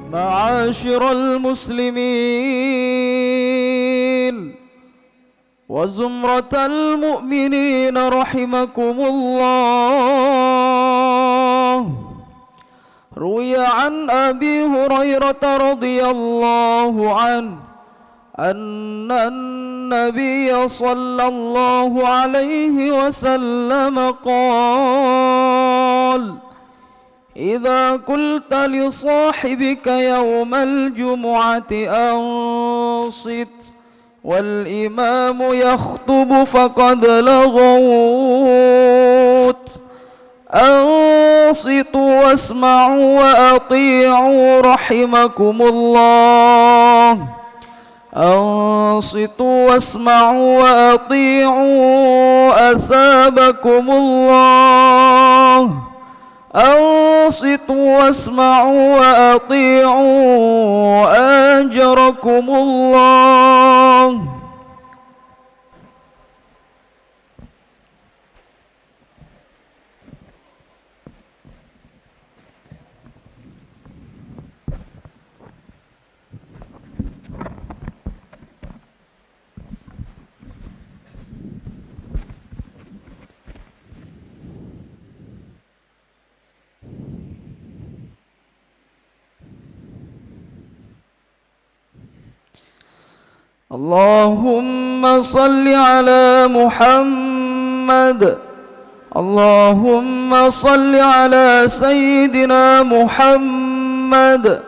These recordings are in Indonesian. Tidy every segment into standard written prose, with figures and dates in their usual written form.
معاشر المسلمين وزمرة المؤمنين رحمكم الله. روي عن أبي هريرة رضي الله عنه أن النبي صلى الله عليه وسلم قال: إذا قلت لصاحبك يوم الجمعة أنصت والإمام يخطب فقد لغوت. أنصتوا واسمعوا وأطيعوا رحمكم الله. أنصتوا واسمعوا وأطيعوا أثابكم الله. أنصتوا واسمعوا وأطيعوا أجركم الله. اللهم صل على محمد. اللهم صل على سيدنا محمد.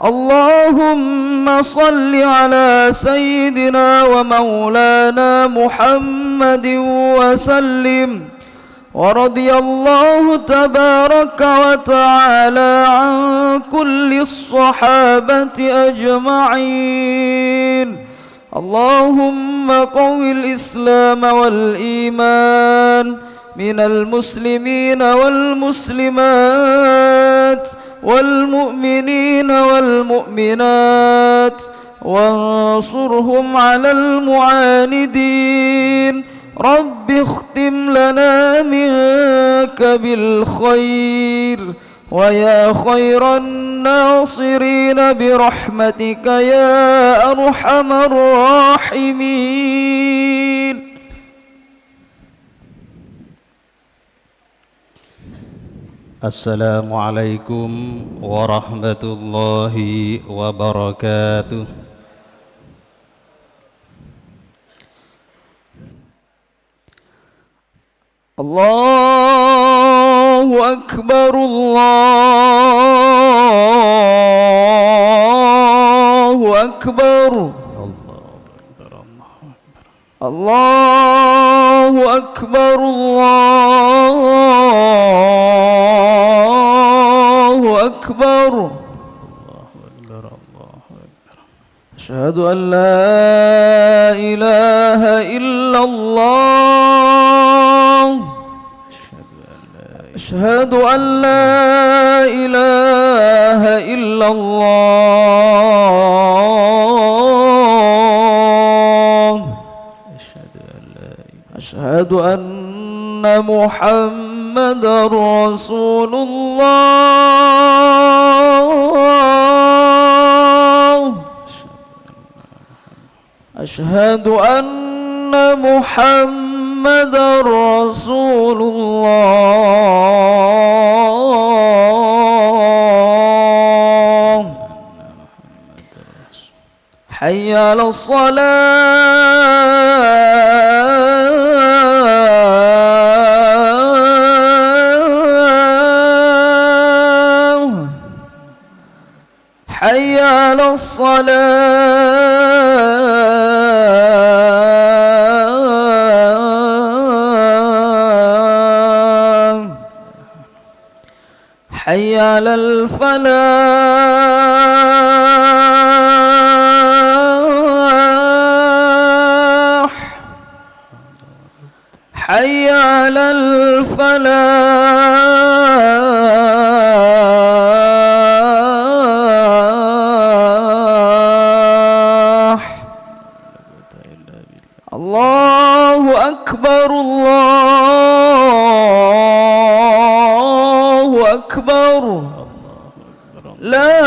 اللهم صل على سيدنا ومولانا محمد وسلم. ورضي الله تبارك وتعالى عن كل الصحابة أجمعين. اللهم قو الإسلام والإيمان من المسلمين والمسلمات والمؤمنين والمؤمنات، وانصرهم على المعاندين. رب اختم لنا منك بالخير ويا خير الناصرين برحمتك يا أرحم الراحمين. السلام عليكم ورحمة الله وبركاته. الله أكبر الله أكبر الله أكبر الله أكبر. أشهد أن لا إله إلا الله. أشهد أن لا إله إلا الله. أشهد أن محمدا رسول الله. أشهد أن محمدا رسول الله. حي على الصلاة. حي على الصلاة. حي على الفلاح. حي على الفلاح. الله أكبر الله أكبر. لا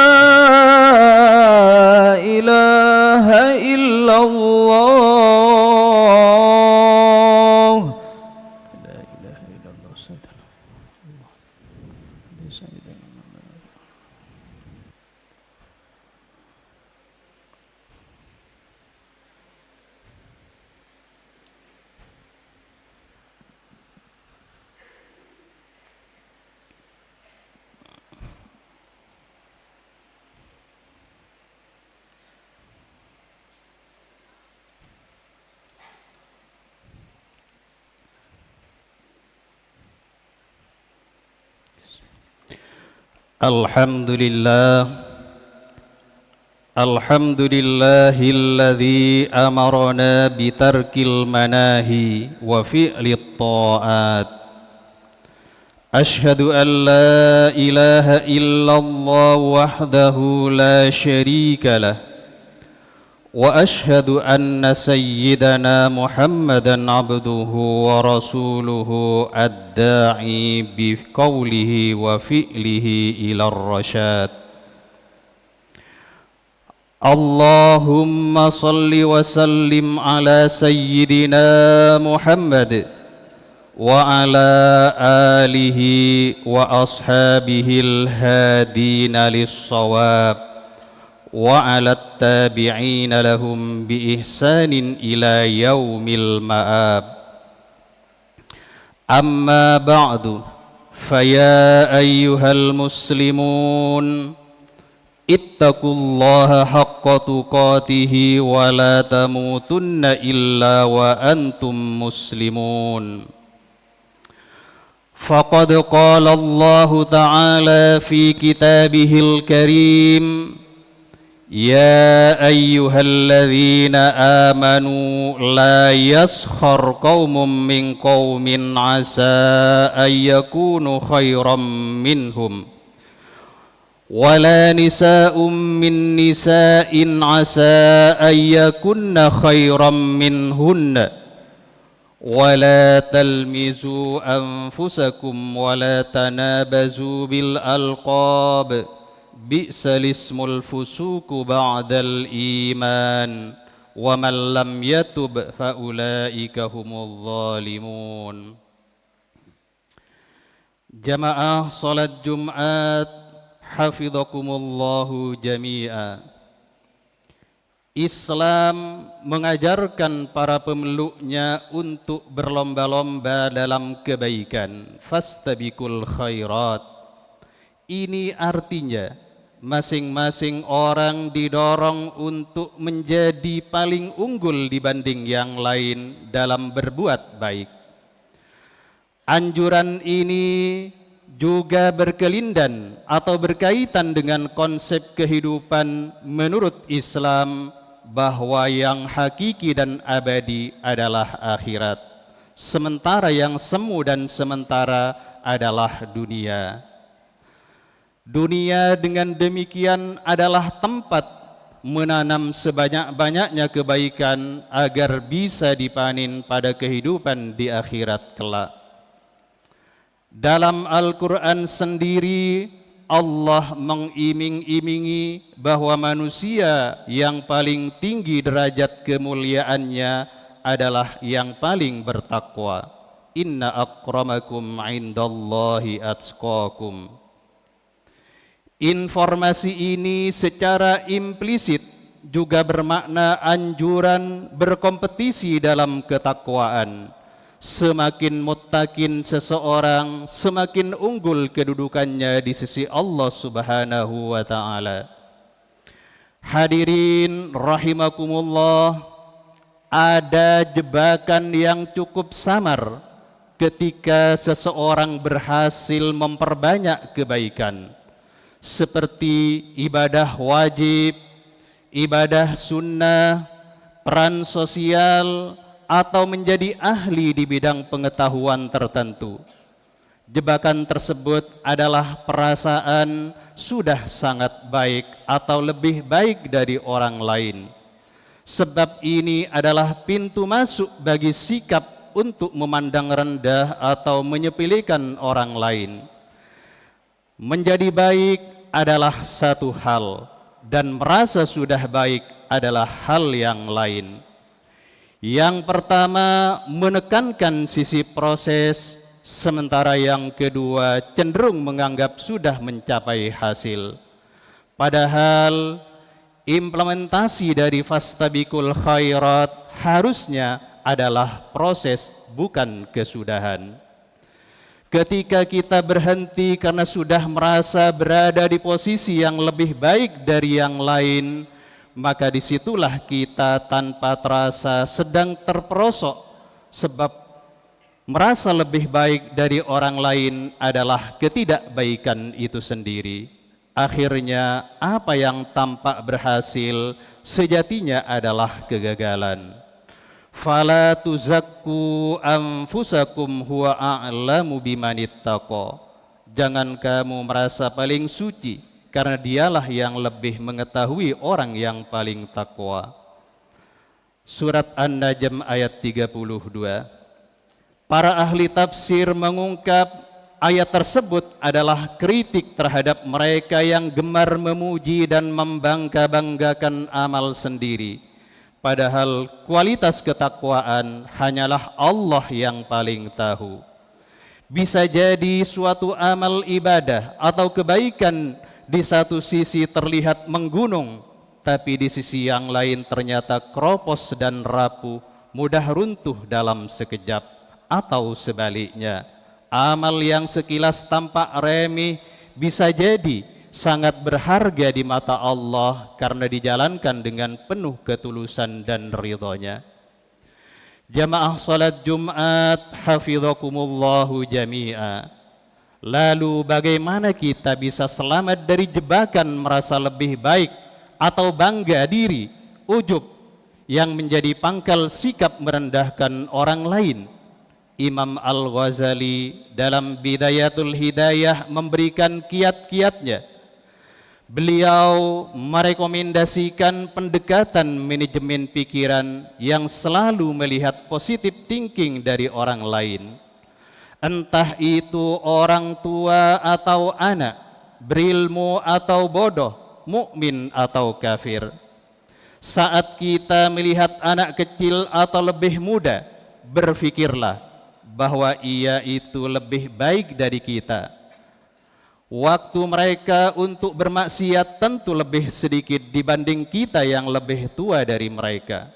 Alhamdulillahilladzi amarna bitarkil manahi wa fi'lit ta'at. Ashhadu an la ilaha illallah wahdahu la syarika lah. Wa ashhadu anna sayyidana Muhammadan abduhu wa rasuluhu ad-da'i bi qawlihi wa fi'lihi ila ar-rasyad. Allahumma salli wa sallim ala sayyidina Muhammad wa ala alihi wa ashabihi al-hadina lis-shawab wa ala tabi'ina lahum bi ihsanin ila yaumil ma'ab. Amma ba'du, faya ayyuhal muslimun, ittaqullaha haqqa tuqatihi wa la tamutunna illa wa antum muslimun. Faqad qala Allah ta'ala fi kitabihil karim, ya ayyuhalladzina amanu la yaskhar qaumun min qaumin asa an yakunu khairan minhum wala nisa'un min nisa'in asa an yakunna khairan minhunna wala talmizu anfusakum wala tanabazu bil alqab bi'sal ismul fusuku ba'dal iman wa man lam yatub fa ulaika humul zalimun. Jamaah salat Jumat hafidhakumullahu jami'a. Islam mengajarkan para pemeluknya untuk berlomba-lomba dalam kebaikan. Fastabiqul khairat. Ini artinya masing-masing orang didorong untuk menjadi paling unggul dibanding yang lain dalam berbuat baik. Anjuran ini juga berkelindan atau berkaitan dengan konsep kehidupan menurut Islam bahwa yang hakiki dan abadi adalah akhirat, sementara yang semu dan sementara adalah dunia. Dunia dengan demikian adalah tempat menanam sebanyak-banyaknya kebaikan agar bisa dipanen pada kehidupan di akhirat kelak. Dalam Al-Quran sendiri Allah mengiming-imingi bahwa manusia yang paling tinggi derajat kemuliaannya adalah yang paling bertakwa. Inna akramakum indallahi atqakum. Informasi ini secara implisit juga bermakna anjuran berkompetisi dalam ketakwaan. Semakin muttaqin seseorang, semakin unggul kedudukannya di sisi Allah Subhanahu wa ta'ala. Hadirin rahimakumullah, ada jebakan yang cukup samar ketika seseorang berhasil memperbanyak kebaikan, seperti ibadah wajib, ibadah sunnah, peran sosial, atau menjadi ahli di bidang pengetahuan tertentu. Jebakan tersebut adalah perasaan sudah sangat baik atau lebih baik dari orang lain. Sebab ini adalah pintu masuk bagi sikap untuk memandang rendah atau menyepelekan orang lain. Menjadi baik adalah satu hal, dan merasa sudah baik adalah hal yang lain. Yang pertama, menekankan sisi proses, sementara yang kedua cenderung menganggap sudah mencapai hasil. Padahal implementasi dari fastabiqul khairat harusnya adalah proses, bukan kesudahan. Ketika kita berhenti karena sudah merasa berada di posisi yang lebih baik dari yang lain, maka disitulah kita tanpa terasa sedang terperosok, sebab merasa lebih baik dari orang lain adalah ketidakbaikan itu sendiri. Akhirnya apa yang tampak berhasil sejatinya adalah kegagalan. Fala tuzakku anfusakum huwa a'lamu bimanittaqa. Jangan kamu merasa paling suci, karena dialah yang lebih mengetahui orang yang paling takwa. Surat An-Najm ayat 32. Para ahli tafsir mengungkap ayat tersebut adalah kritik terhadap mereka yang gemar memuji dan membangga-banggakan amal sendiri. Padahal kualitas ketakwaan hanyalah Allah yang paling tahu. Bisa jadi suatu amal ibadah atau kebaikan di satu sisi terlihat menggunung, tapi di sisi yang lain ternyata kropos dan rapuh, mudah runtuh dalam sekejap. Atau sebaliknya, amal yang sekilas tampak remeh bisa jadi sangat berharga di mata Allah karena dijalankan dengan penuh ketulusan dan ridhonya. Jamaah salat Jumat hafizakumullahu jami'a. Lalu bagaimana kita bisa selamat dari jebakan merasa lebih baik atau bangga diri, ujub yang menjadi pangkal sikap merendahkan orang lain? Imam Al-Ghazali dalam Bidayatul Hidayah memberikan kiat-kiatnya. Beliau merekomendasikan pendekatan manajemen pikiran yang selalu melihat positive thinking dari orang lain. Entah itu orang tua atau anak, berilmu atau bodoh, mukmin atau kafir. Saat kita melihat anak kecil atau lebih muda, berfikirlah bahwa ia itu lebih baik dari kita. Waktu mereka untuk bermaksiat tentu lebih sedikit dibanding kita yang lebih tua dari mereka.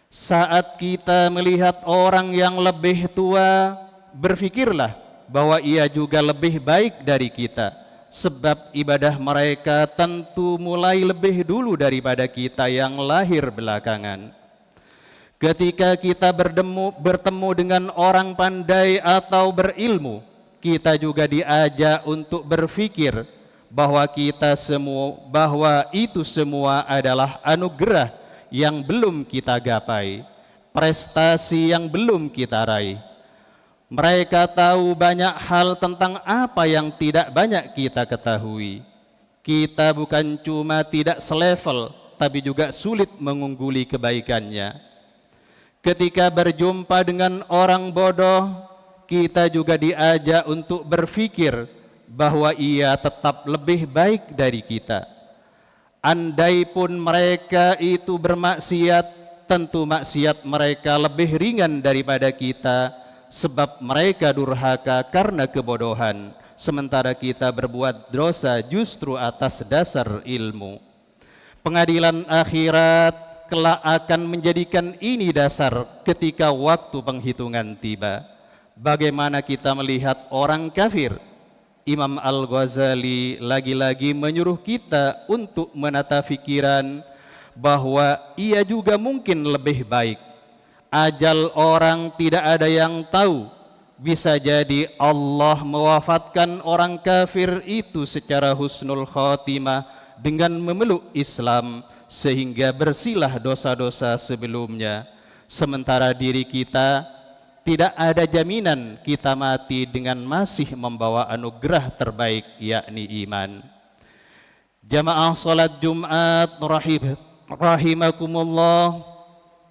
Saat kita melihat orang yang lebih tua, berfikirlah bahwa ia juga lebih baik dari kita, sebab ibadah mereka tentu mulai lebih dulu daripada kita yang lahir belakangan. Ketika kita bertemu dengan orang pandai atau berilmu, kita juga diajak untuk berfikir bahwa itu semua adalah anugerah yang belum kita gapai, prestasi yang belum kita raih. Mereka tahu banyak hal tentang apa yang tidak banyak kita ketahui. Kita bukan cuma tidak selevel, tapi juga sulit mengungguli kebaikannya. Ketika berjumpa dengan orang bodoh, kita juga diajak untuk berfikir bahwa ia tetap lebih baik dari kita. Andai pun mereka itu bermaksiat, tentu maksiat mereka lebih ringan daripada kita, sebab mereka durhaka karena kebodohan, sementara kita berbuat dosa justru atas dasar ilmu. Pengadilan akhirat kelak akan menjadikan ini dasar ketika waktu penghitungan tiba. Bagaimana kita melihat orang kafir? Imam Al-Ghazali lagi-lagi menyuruh kita untuk menata fikiran bahwa ia juga mungkin lebih baik. Ajal orang tidak ada yang tahu. Bisa jadi Allah mewafatkan orang kafir itu secara husnul khotimah dengan memeluk Islam, sehingga bersihlah dosa-dosa sebelumnya. Sementara diri kita, tidak ada jaminan kita mati dengan masih membawa anugerah terbaik, yakni iman. Jamaah salat Jumat rahimakumullah,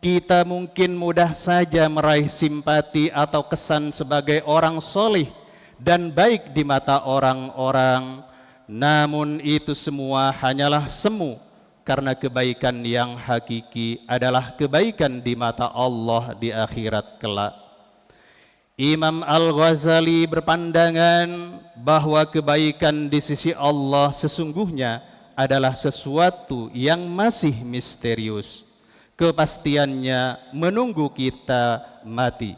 kita mungkin mudah saja meraih simpati atau kesan sebagai orang solih dan baik di mata orang-orang, namun itu semua hanyalah semu, karena kebaikan yang hakiki adalah kebaikan di mata Allah di akhirat kelak. Imam Al-Ghazali berpandangan bahwa kebaikan di sisi Allah sesungguhnya adalah sesuatu yang masih misterius. Kepastiannya menunggu kita mati.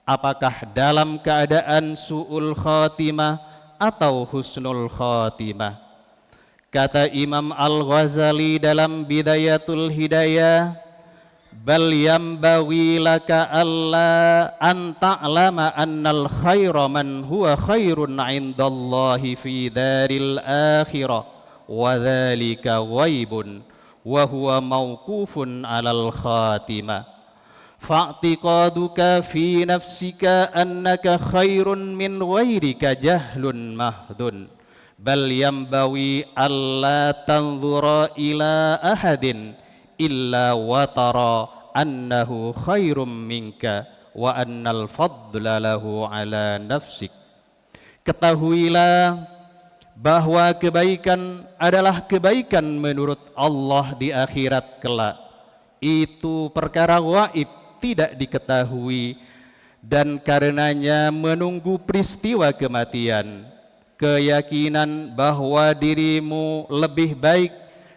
Apakah dalam keadaan su'ul khatimah atau husnul khatimah? Kata Imam Al-Ghazali dalam Bidayatul Hidayah, bal yambawi laka alla an ta'lama annal khaira man huwa khairun 'indallahi fi daril akhirah wa dzalika ghaibun wa huwa mauqufun 'alal khatimah fa'tiqaduka fi nafsika annaka khairun min ghairika jahlun mahdun bal yambawi alla tanzura ila ahadin illa wa tara annahu khairum minka wa annal fadla lahu ala nafsik. Ketahuilah bahwa kebaikan adalah kebaikan menurut Allah di akhirat kelak. Itu perkara gaib, tidak diketahui, dan karenanya menunggu peristiwa kematian. Keyakinan bahwa dirimu lebih baik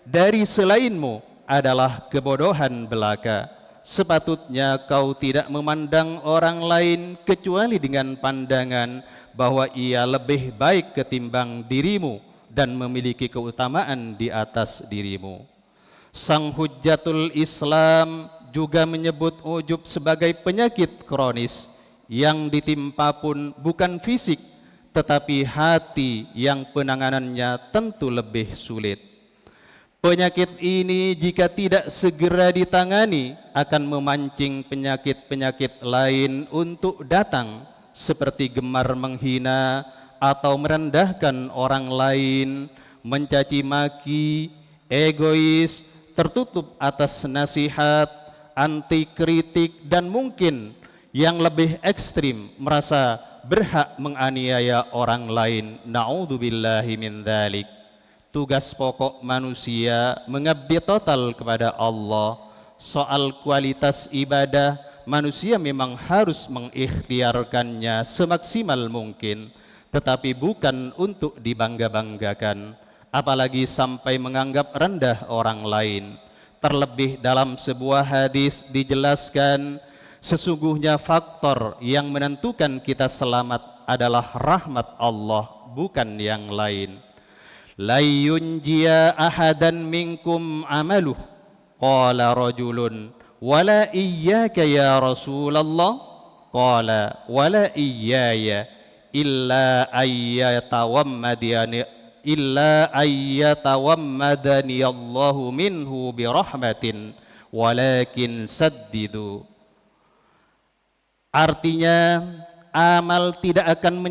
dari selainmu adalah kebodohan belaka. Sepatutnya kau tidak memandang orang lain kecuali dengan pandangan bahwa ia lebih baik ketimbang dirimu dan memiliki keutamaan di atas dirimu. Sang Hujjatul Islam juga menyebut ujub sebagai penyakit kronis yang ditimpa pun bukan fisik tetapi hati yang penanganannya tentu lebih sulit. Penyakit ini jika tidak segera ditangani akan memancing penyakit-penyakit lain untuk datang, seperti gemar menghina atau merendahkan orang lain, mencaci maki, egois, tertutup atas nasihat, anti kritik, dan mungkin yang lebih ekstrim merasa berhak menganiaya orang lain. Na'udzubillahi min dzalik. Tugas pokok manusia mengabdi total kepada Allah. Soal kualitas ibadah, manusia memang harus mengikhtiarkannya semaksimal mungkin, tetapi bukan untuk dibangga-banggakan, apalagi sampai menganggap rendah orang lain. Terlebih dalam sebuah hadis dijelaskan, sesungguhnya faktor yang menentukan kita selamat adalah rahmat Allah, bukan yang lain. La yunjiya ahadan minkum amaluh, qala rajulun wala iyyaka ya Rasulullah, qala wala iyyaya illa ayyatawammadani Allahu minhu birahmatin walakin saddidu. Artinya amal tidak akan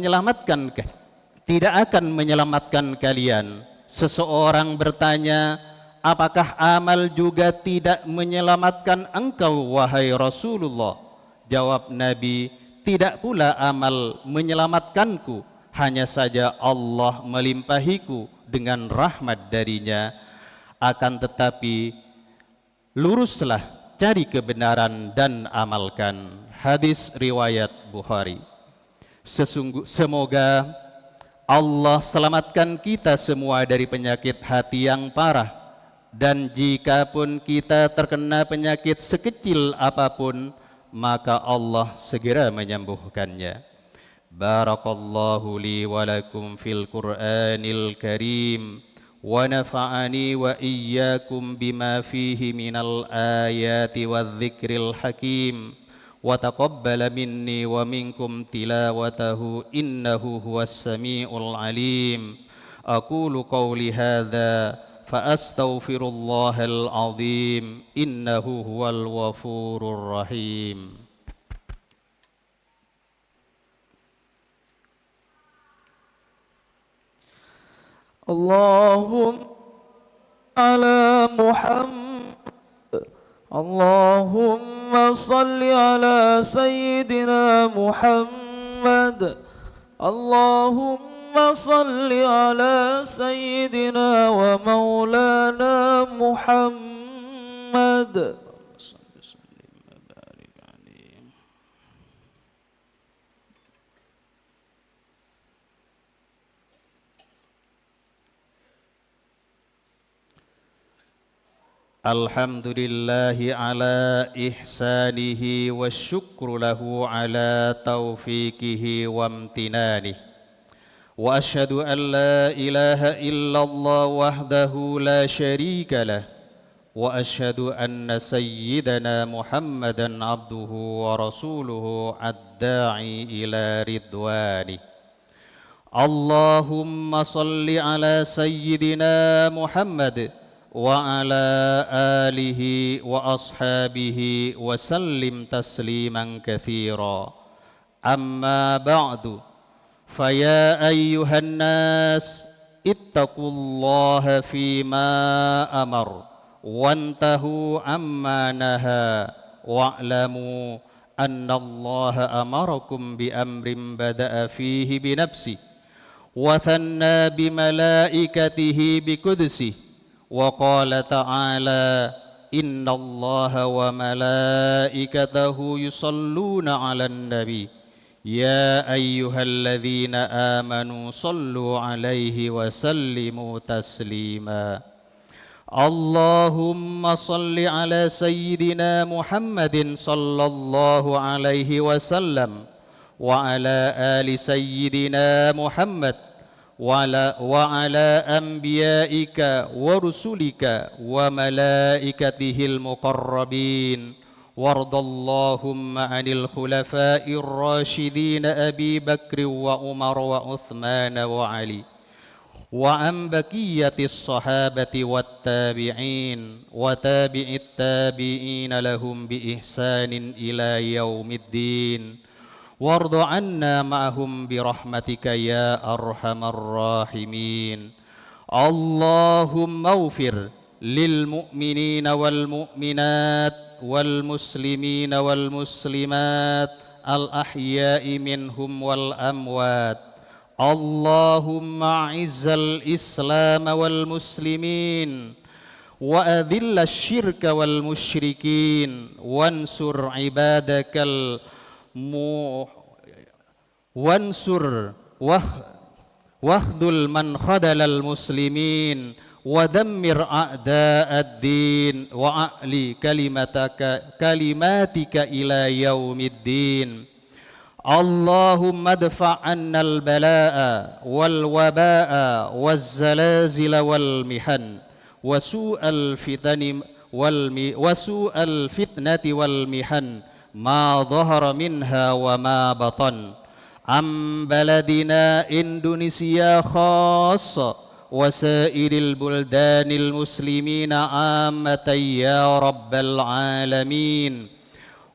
menyelamatkan kalian. Seseorang bertanya, apakah amal juga tidak menyelamatkan engkau wahai Rasulullah? Jawab Nabi, tidak pula amal menyelamatkanku, hanya saja Allah melimpahiku dengan rahmat darinya. Akan tetapi luruslah, cari kebenaran dan amalkan. Hadis riwayat Bukhari. Semoga Allah selamatkan kita semua dari penyakit hati yang parah, dan jika pun kita terkena penyakit sekecil apapun, maka Allah segera menyembuhkannya. Barakallahu li wa lakum fil Qur'anil Karim wa nafa'ani wa iyyakum bima fihi minal ayati wadh-dhikril hakim. وتقبل مني ومنكم تلاوته إنه هو السميع العليم. أقول قولي هذا فأستغفر الله العظيم إنه هو الغفور الرحيم. اللهم على محمد. اللهم صل على سيدنا محمد. اللهم صل على سيدنا ومولانا محمد. الحمد لله على إحسانه والشكر له على توفيقه وامتنانه وأشهد أن لا إله إلا الله وحده لا شريك له وأشهد أن سيدنا محمدا عبده ورسوله الداعي إلى رضوانه اللهم صل على سيدنا محمد وعلى آله وأصحابه وسلم تسليما كثيرا أما بعد فيا أيها الناس اتقوا الله فيما أمر وانتهوا عما نهى واعلموا أن الله أمركم بأمر بدأ فيه بنفسه وثنى بملائكته بقدسه وقال تعالى إن الله وملائكته يصلون على النبي يا أيها الذين آمنوا صلوا عليه وسلموا تسليما اللهم صل على سيدنا محمد صلى الله عليه وسلم وعلى آل سيدنا محمد وعلى أنبيائك ورسلك وملائكته المقربين وارض اللهم عن الخلفاء الراشدين أبي بكر وعمر وعثمان وعلي وعن بقية الصحابة والتابعين وتابع التابعين لهم بإحسان إلى يوم الدين وارض عنا معهم برحمتك يا أرحم الراحمين اللهم اغفر للمؤمنين والمؤمنات والمسلمين والمسلمات الأحياء منهم والأموات اللهم أعز الإسلام والمسلمين وأذل الشرك والمشركين وانصر عبادك واخذل من خذل المسلمين ودمر أعداء الدين وأعلي كلماتك إلى يوم الدين اللهم ادفع عنا البلاء والوباء والزلازل والمحن وسوء الفتنة والمحن ما ظهر منها وما بطن عن بلدنا إندونيسيا خاصة وسائر البلدان المسلمين عامة يا رب العالمين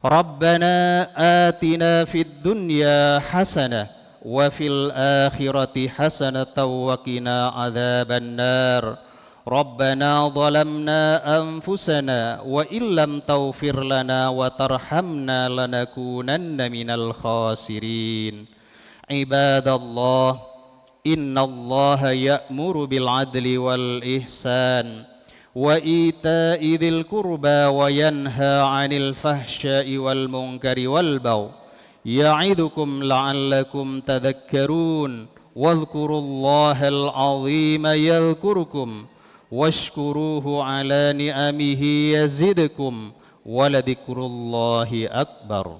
ربنا آتنا في الدنيا حسنة وفي الآخرة حسنة وقنا عذاب النار ربنا ظلمنا أنفسنا وإن لم تغفر لنا وترحمنا لنكونن من الخاسرين عباد الله إن الله يأمر بالعدل والإحسان وإيتاء ذي القربى وينهى عن الفحشاء والمنكر والبغي يعظكم لعلكم تذكرون واذكروا الله العظيم يذكركم واشكروه على نعمه يزدكم ولذكر الله أكبر